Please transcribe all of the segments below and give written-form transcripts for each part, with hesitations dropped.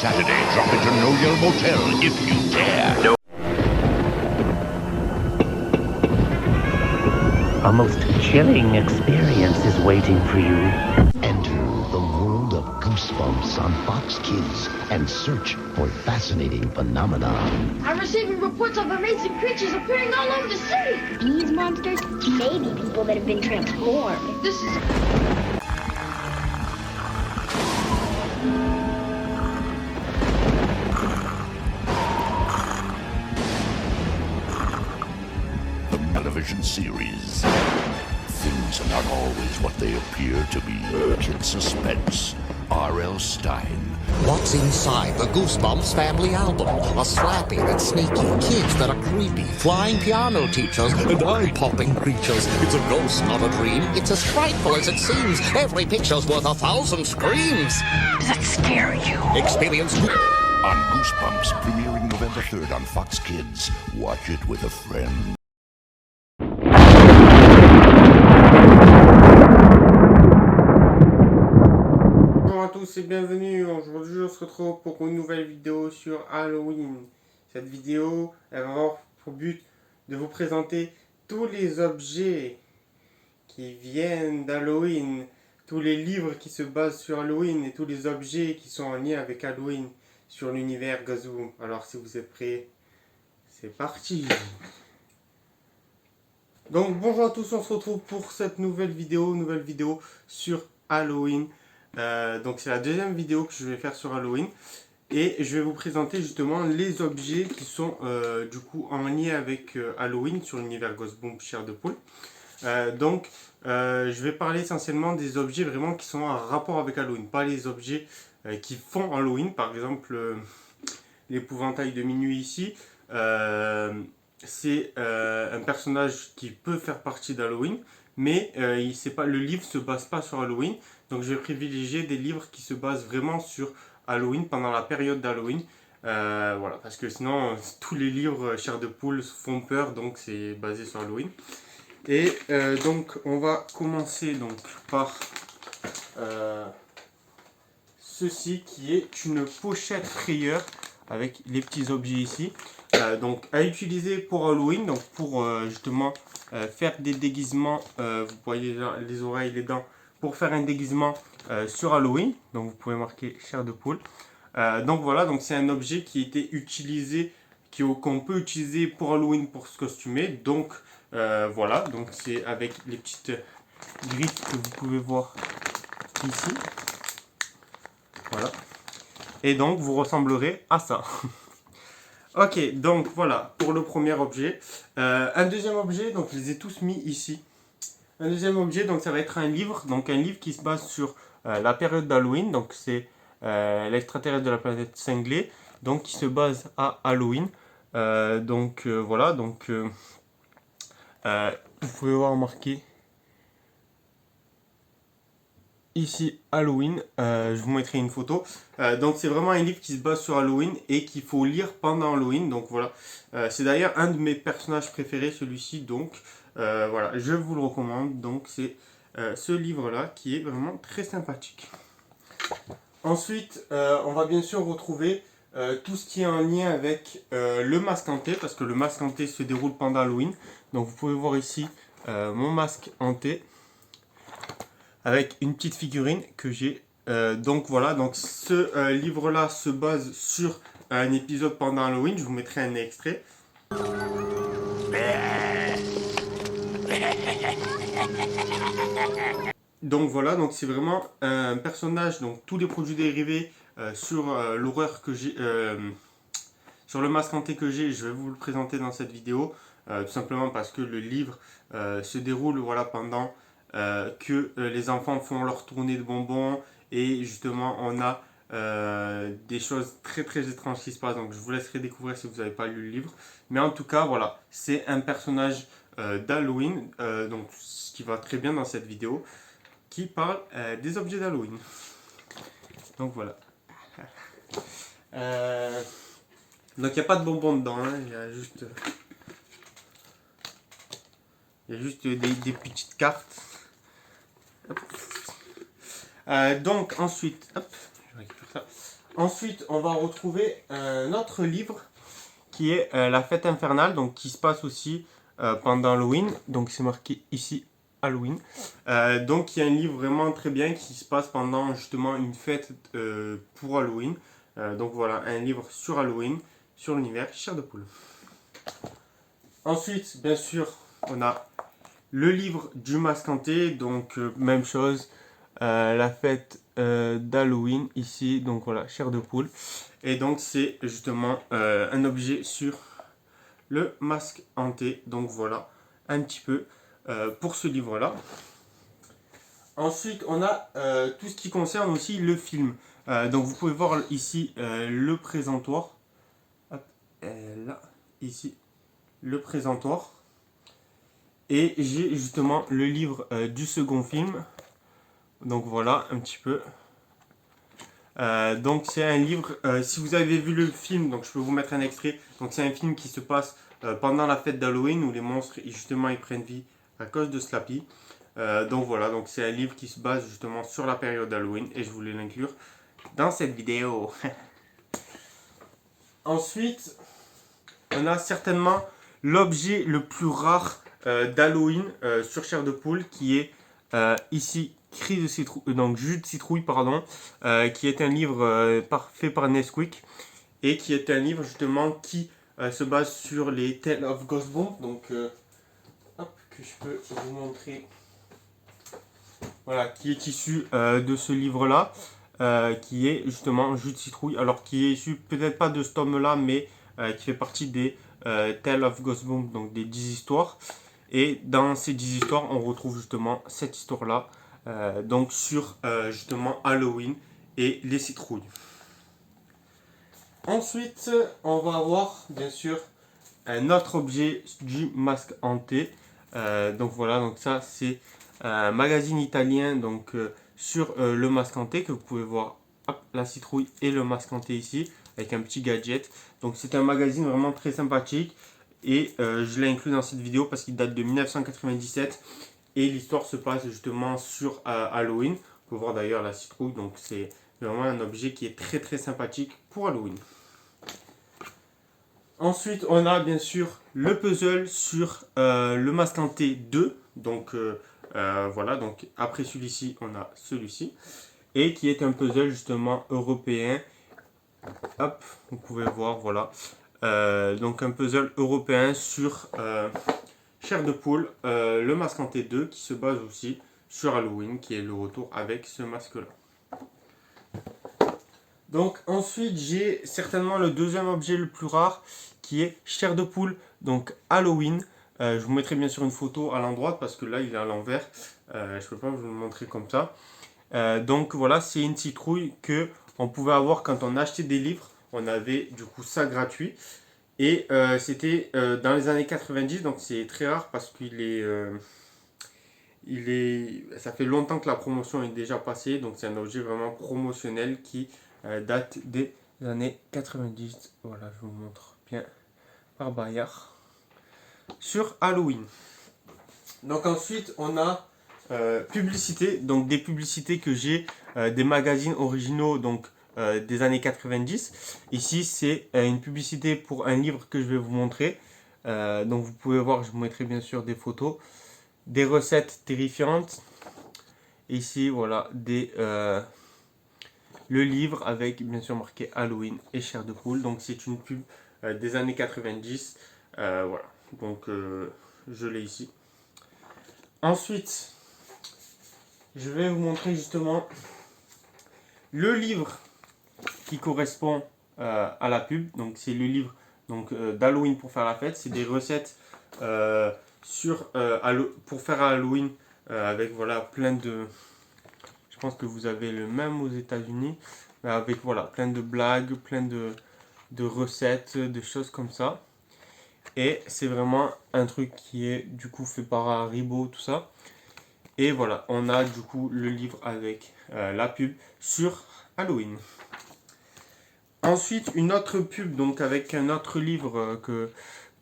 Saturday, drop into No Yell Motel if you dare. No. A most chilling experience is waiting for you. Enter the world of Goosebumps on Fox Kids and search for fascinating phenomena. I'm receiving reports of amazing creatures appearing all over the city. These monsters may be people that have been transformed. This is... Television series. Things are not always what they appear to be. Kid Suspense. R.L. Stein. What's inside the Goosebumps family album? A slappy that's sneaky, kids that are creepy, flying piano teachers, and eye-popping creatures. It's a ghost, not a dream. It's as frightful as it seems. Every picture's worth 1,000 screams. Does that scare you? Experience On Goosebumps, premiering November 3rd on Fox Kids. Watch it with a friend. Bonjour à tous et bienvenue. Aujourd'hui on se retrouve pour une nouvelle vidéo sur Halloween. Cette vidéo elle va avoir pour but de vous présenter tous les objets qui viennent d'Halloween, tous les livres qui se basent sur Halloween et tous les objets qui sont en lien avec Halloween sur l'univers Gazoo. Alors si vous êtes prêts, c'est parti. Donc bonjour à tous, on se retrouve pour cette nouvelle vidéo sur Halloween. Donc c'est la deuxième vidéo que je vais faire sur Halloween et je vais vous présenter justement les objets qui sont du coup en lien avec Halloween sur l'univers Goosebumps Chair de Poule. Je vais parler essentiellement des objets vraiment qui sont en rapport avec Halloween, pas les objets qui font Halloween. Par exemple l'épouvantail de minuit ici, c'est un personnage qui peut faire partie d'Halloween, mais le livre ne se base pas sur Halloween. Donc je vais privilégier des livres qui se basent vraiment sur Halloween, pendant la période d'Halloween. Voilà, parce que sinon tous les livres Chair de Poule font peur, donc c'est basé sur Halloween. Et donc on va commencer donc par ceci qui est une pochette frayeur avec les petits objets ici. Donc à utiliser pour Halloween, donc pour justement faire des déguisements, vous voyez les oreilles, les dents, pour faire un déguisement sur Halloween. Donc vous pouvez marquer Chair de Poule. Donc voilà, donc c'est un objet qui a été utilisé, qu'on peut utiliser pour Halloween pour se costumer. Donc voilà, donc c'est avec les petites griffes que vous pouvez voir ici. Voilà. Et donc vous ressemblerez à ça. Ok, donc voilà pour le premier objet. Un deuxième objet, donc je les ai tous mis ici. Un deuxième objet, donc ça va être un livre, donc un livre qui se base sur la période d'Halloween, donc c'est l'extraterrestre de la planète cinglée, donc qui se base à Halloween. Voilà, donc vous pouvez voir marqué ici Halloween, je vous mettrai une photo. Donc c'est vraiment un livre qui se base sur Halloween et qu'il faut lire pendant Halloween. Donc voilà, c'est d'ailleurs un de mes personnages préférés, celui-ci. Donc voilà, je vous le recommande. Donc c'est ce livre-là qui est vraiment très sympathique. Ensuite, on va bien sûr retrouver tout ce qui est en lien avec le masque hanté, parce que le masque hanté se déroule pendant Halloween. Donc vous pouvez voir ici mon masque hanté, avec une petite figurine que j'ai. Donc voilà, donc ce livre-là se base sur un épisode pendant Halloween. Je vous mettrai un extrait. Donc voilà, donc c'est vraiment un personnage, donc tous les produits dérivés sur l'horreur que j'ai, sur le masque hanté que j'ai, je vais vous le présenter dans cette vidéo. Tout simplement parce que le livre se déroule voilà, pendant que les enfants font leur tournée de bonbons et justement on a des choses très très étranges qui se passent. Donc je vous laisserai découvrir si vous n'avez pas lu le livre. Mais en tout cas voilà, c'est un personnage d'Halloween, donc ce qui va très bien dans cette vidéo, qui parle des objets d'Halloween. Donc voilà. Donc il n'y a pas de bonbons dedans, hein, il y a juste des petites cartes. Donc ensuite, hop, je récupère ça. Ensuite, on va retrouver un autre livre qui est La Fête Infernale, donc qui se passe aussi pendant Halloween. Donc c'est marqué ici Halloween. Donc il y a un livre vraiment très bien qui se passe pendant justement une fête pour Halloween. Donc voilà, un livre sur Halloween, sur l'univers Chair de Poule. Ensuite, bien sûr, on a le livre du Masque Hanté, donc même chose, la fête d'Halloween ici, donc voilà, Chair de Poule. Et donc c'est justement un objet sur le Masque Hanté, donc voilà un petit peu pour ce livre-là. Ensuite, on a tout ce qui concerne aussi le film. Donc vous pouvez voir ici le présentoir. Hop, là, ici, le présentoir. Et j'ai justement le livre du second film. Donc voilà, un petit peu. Donc c'est un livre, si vous avez vu le film, donc je peux vous mettre un extrait. Donc c'est un film qui se passe pendant la fête d'Halloween où les monstres justement ils prennent vie à cause de Slappy. Donc voilà, donc c'est un livre qui se base justement sur la période d'Halloween et je voulais l'inclure dans cette vidéo. Ensuite, on a certainement l'objet le plus rare d'Halloween sur Chair de Poule qui est ici Cri de citrouille, donc Jus de citrouille, pardon, qui est un livre fait par Nesquik et qui est un livre justement qui se base sur les Tales of Ghostbomb. Donc, hop, que je peux vous montrer. Voilà, qui est issu de ce livre-là, qui est justement Jus de citrouille, alors qui est issu peut-être pas de ce tome-là, mais qui fait partie des Tales of Ghostbomb, donc des 10 histoires. Et dans ces 10 histoires, on retrouve justement cette histoire-là, donc sur justement Halloween et les citrouilles. Ensuite, on va avoir bien sûr un autre objet du Masque Hanté. Donc voilà, donc ça c'est un magazine italien donc sur le Masque Hanté que vous pouvez voir, hop, la citrouille et le Masque Hanté ici avec un petit gadget. Donc c'est un magazine vraiment très sympathique et je l'ai inclus dans cette vidéo parce qu'il date de 1997 et l'histoire se passe justement sur Halloween. Vous pouvez voir d'ailleurs la citrouille, donc c'est vraiment un objet qui est très très sympathique pour Halloween. Ensuite, on a bien sûr le puzzle sur le Masque Hanté 2. Donc voilà, donc après celui-ci, on a celui-ci. Et qui est un puzzle justement européen. Hop, vous pouvez voir, voilà. Donc un puzzle européen sur Chair de Poule, le Masque Hanté 2, qui se base aussi sur Halloween, qui est le retour avec ce masque-là. Donc ensuite, j'ai certainement le deuxième objet le plus rare, qui est Chair de Poule, donc Halloween. Je vous mettrai bien sûr une photo à l'endroit parce que là il est à l'envers. Je ne peux pas vous le montrer comme ça. Donc voilà, c'est une citrouille que on pouvait avoir quand on achetait des livres. On avait du coup ça gratuit. Et c'était dans les années 90, donc c'est très rare parce qu'il est, ça fait longtemps que la promotion est déjà passée. Donc c'est un objet vraiment promotionnel qui date des années 90. Voilà, je vous montre bien par Bayard. Sur Halloween. Donc ensuite on a publicité, donc des publicités que j'ai des magazines originaux donc des années 90. Ici c'est une publicité pour un livre que je vais vous montrer. Donc vous pouvez voir, je vous mettrai bien sûr des photos, des recettes terrifiantes. Ici voilà le livre avec bien sûr marqué Halloween et Chair de Poule. Donc c'est une pub des années 90. Voilà. Donc je l'ai ici. Ensuite, je vais vous montrer justement le livre qui correspond à la pub. Donc c'est le livre d'Halloween pour faire la fête. C'est des recettes pour faire Halloween avec voilà plein de... Je pense que vous avez le même aux États-Unis. Avec voilà plein de blagues, plein de recettes, de choses comme ça. Et c'est vraiment un truc qui est du coup fait par Haribo, tout ça. Et voilà, on a du coup le livre avec la pub sur Halloween. Ensuite, une autre pub donc avec un autre livre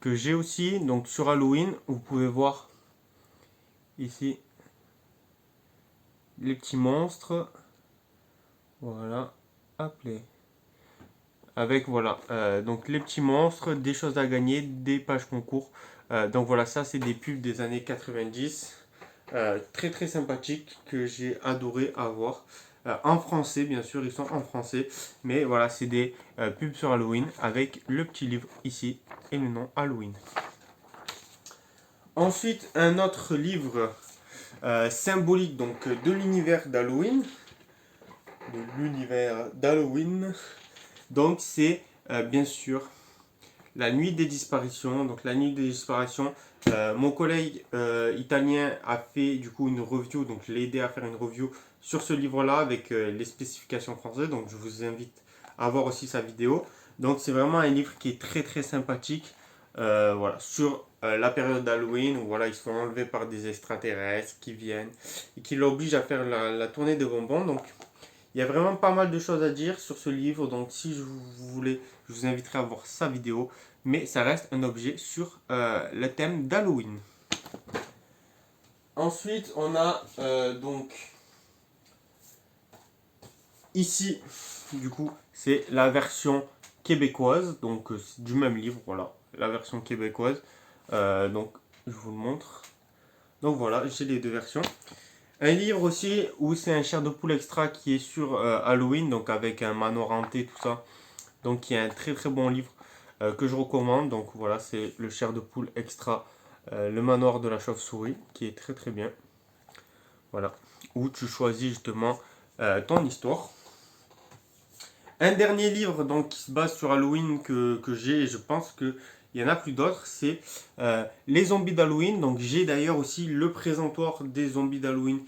que j'ai aussi, donc sur Halloween. Vous pouvez voir ici les petits monstres. Voilà, appelez avec voilà, donc les petits monstres, des choses à gagner, des pages concours. Donc voilà, ça c'est des pubs des années 90, très très sympathiques que j'ai adoré avoir. En français, bien sûr, ils sont en français, mais voilà, c'est des pubs sur Halloween avec le petit livre ici et le nom Halloween. Ensuite, un autre livre symbolique donc de l'univers d'Halloween. Donc c'est bien sûr la nuit des disparitions. Donc la nuit des disparitions, mon collègue italien a fait du coup une review, donc je l'ai aidé à faire une review sur ce livre-là avec les spécifications françaises. Donc je vous invite à voir aussi sa vidéo. Donc c'est vraiment un livre qui est très très sympathique. Voilà, sur la période d'Halloween où voilà, ils sont enlevés par des extraterrestres qui viennent et qui l'obligent à faire la tournée de bonbons. Donc il y a vraiment pas mal de choses à dire sur ce livre, donc si vous voulez, je vous inviterai à voir sa vidéo, mais ça reste un objet sur le thème d'Halloween. Ensuite, on a donc ici, du coup, c'est la version québécoise, donc c'est du même livre, voilà, la version québécoise. Donc je vous le montre. Donc voilà, j'ai les deux versions. Un livre aussi où c'est un chair de poule extra qui est sur Halloween, donc avec un manoir hanté, tout ça. Donc il y a un très très bon livre que je recommande. Donc voilà, c'est le chair de poule extra, le manoir de la chauve-souris, qui est très très bien. Voilà, où tu choisis justement ton histoire. Un dernier livre donc, qui se base sur Halloween que j'ai, et je pense qu'il y en a plus d'autres, c'est les zombies d'Halloween. Donc j'ai d'ailleurs aussi le présentoir des zombies d'Halloween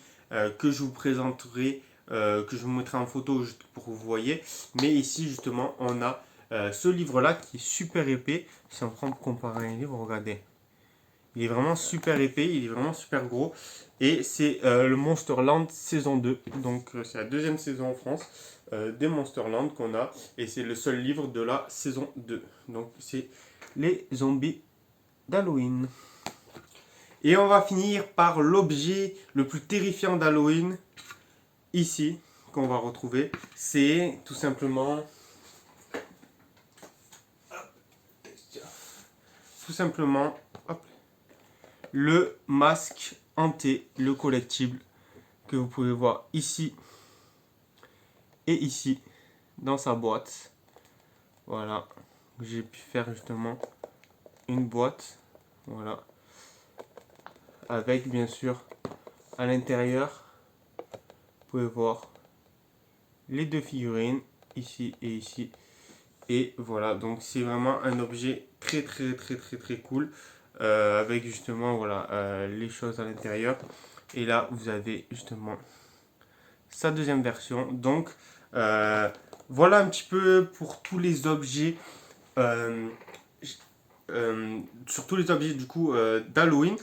que je vous présenterai, que je vous mettrai en photo juste pour que vous voyez. Mais ici justement on a ce livre-là qui est super épais. Si on prend pour comparer un livre, regardez. Il est vraiment super épais, il est vraiment super gros. Et c'est le Monsterland saison 2. Donc c'est la deuxième saison en France des Monsterland qu'on a. Et c'est le seul livre de la saison 2. Donc c'est les zombies d'Halloween. Et on va finir par l'objet le plus terrifiant d'Halloween. Ici, qu'on va retrouver. C'est tout simplement... Hop, le masque hanté, le collectible que vous pouvez voir ici et ici dans sa boîte. Voilà, j'ai pu faire justement une boîte, voilà, avec bien sûr à l'intérieur, vous pouvez voir les deux figurines ici et ici. Et voilà, donc c'est vraiment un objet très cool. Avec justement voilà, les choses à l'intérieur. Et là vous avez justement sa deuxième version. Donc voilà un petit peu pour tous les objets sur tous les objets du coup d'Halloween.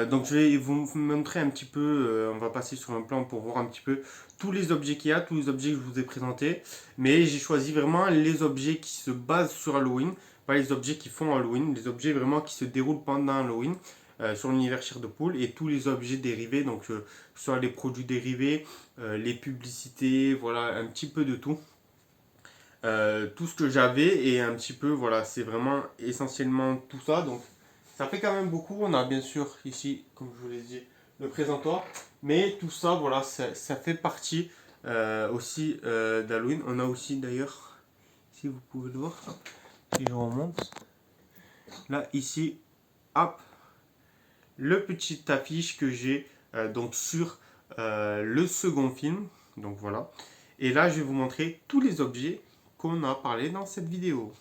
Donc je vais vous montrer un petit peu, on va passer sur un plan pour voir un petit peu tous les objets qu'il y a, tous les objets que je vous ai présentés. Mais j'ai choisi vraiment les objets qui se basent sur Halloween, pas les objets qui font Halloween, les objets vraiment qui se déroulent pendant Halloween sur l'univers chair de poule, et tous les objets dérivés, donc soit les produits dérivés, les publicités, voilà, un petit peu de tout. Tout ce que j'avais, et un petit peu, voilà, c'est vraiment essentiellement tout ça. Donc ça fait quand même beaucoup. On a bien sûr ici, comme je vous l'ai dit, le présentoir, mais tout ça, voilà, ça fait partie aussi d'Halloween. On a aussi d'ailleurs, si vous pouvez le voir, hop, si je remonte, là ici, hop, le petit affiche que j'ai donc sur le second film. Donc voilà, et là je vais vous montrer tous les objets qu'on a parlé dans cette vidéo.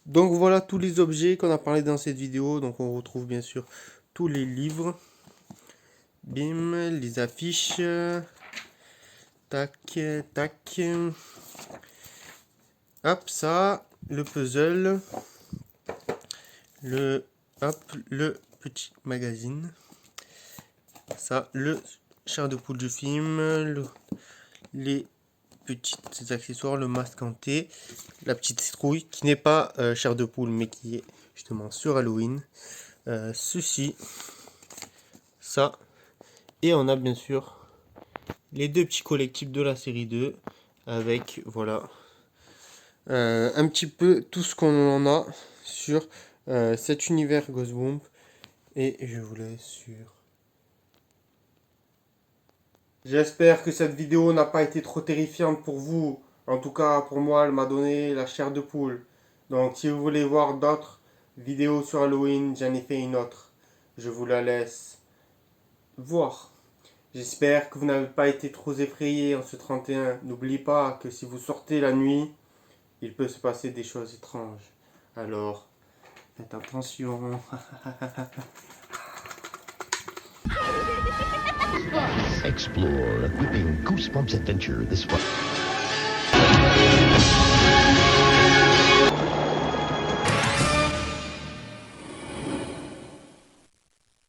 Donc voilà tous les objets qu'on a parlé dans cette vidéo. Donc on retrouve bien sûr tous les livres, bim, les affiches, tac, tac, hop, ça, le puzzle, le petit magazine, ça, le chair de poule du film, les petits accessoires, le masque hanté, la petite citrouille qui n'est pas chair de poule mais qui est justement sur Halloween, ceci, ça, et on a bien sûr les deux petits collectifs de la série 2 avec voilà un petit peu tout ce qu'on en a sur cet univers Goosebumps. Et je vous laisse sur... J'espère que cette vidéo n'a pas été trop terrifiante pour vous. En tout cas, pour moi, elle m'a donné la chair de poule. Donc, si vous voulez voir d'autres vidéos sur Halloween, j'en ai fait une autre. Je vous la laisse voir. J'espère que vous n'avez pas été trop effrayés en ce 31. N'oubliez pas que si vous sortez la nuit, il peut se passer des choses étranges. Alors, faites attention. Explore a gripping Goosebumps adventure this fall.